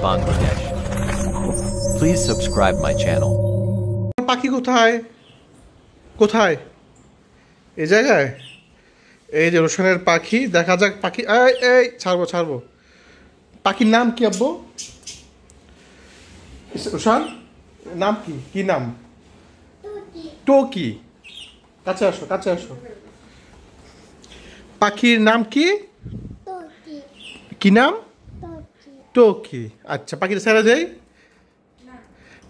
Bangladesh. Please subscribe my channel. পাখি কোথায় কোথায় এই জায়গায় এই যে রোশনের পাখি দেখা যাক পাখি এই এই ছাড়বো ছাড়বো পাখির নাম কি আব্বু রোশন নাম কি কি নাম টোকি কাছে আসো পাখির নাম কি কি নাম টোকি আচ্ছা পাখিটা ছেড়ে দেয়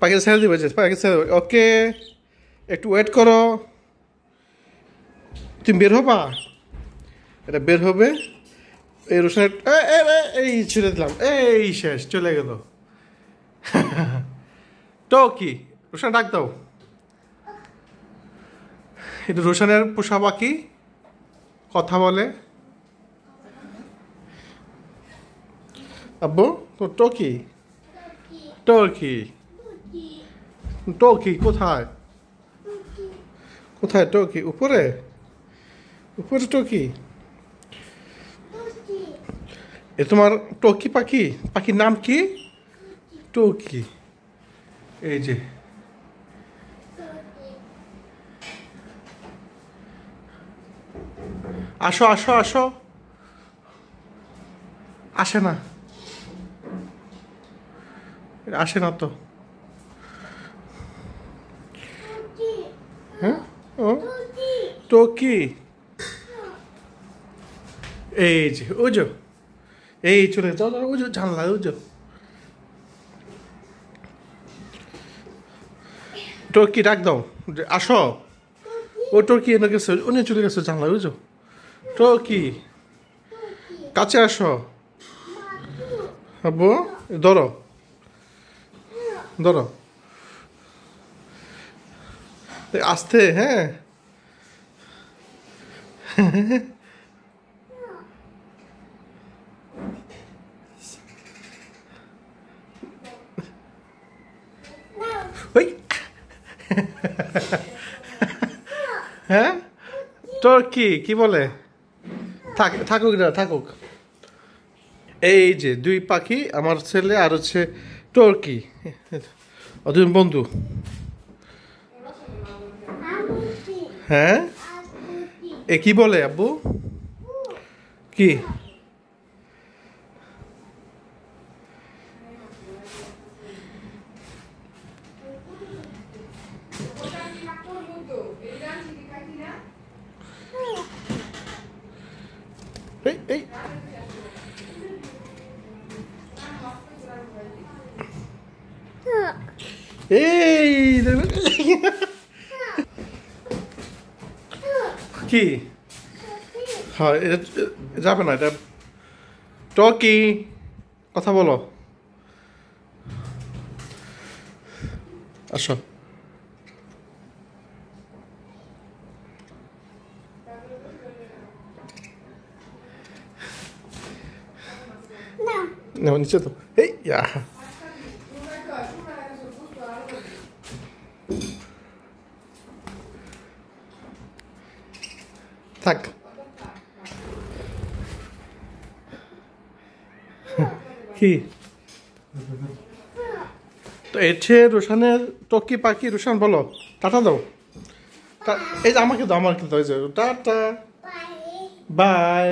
পাখিটা ছেড়ে দিবে পাখি ছেড়ে দেবে ওকে একটু ওয়েট করো তুমি বের হবা এটা বের হবে এই রোশনের এই ছেড়ে দিলাম এই শেষ চলে গেল টোকি রোশন ডাক দাও এটা রোশনের পোষা পাখি কথা বলে আব্বু তো টোকি টোকি টোকি কোথায় কোথায় টোকি উপরে উপরে টোকি এ তোমার টোকি পাখি পাখির নাম কি টোকি এই যে আসো আসো আসো আসে না আসে না তো হ্যাঁ ও টোকি এই যে ওজো এই চলে যাও ওজো জানলা ওজো টোকি ডাক দাও আসো ও টোকি এনে গেছে উনি চলে গেছে জানলা বুঝো টোকি কাছে আসো আব্বু ধরো ধরো আস্তে হ্যাঁ হ্যাঁ তোর কি বলে থাকুক না থাকুক এই যে দুই পাখি আমার ছেলে আর হচ্ছে টর্কি দুজন বন্ধু হ্যাঁ এ কি বলে আব্বু কি এই কি হ্যাঁ এটা যাবে না এটা টকি কথা বলো আসো না নিচে তো এই থাক কি তো এছে রোশনের টকি পাখি রোশন বলো টাটা দাও এই যে আমাকে দাও টাটা বাই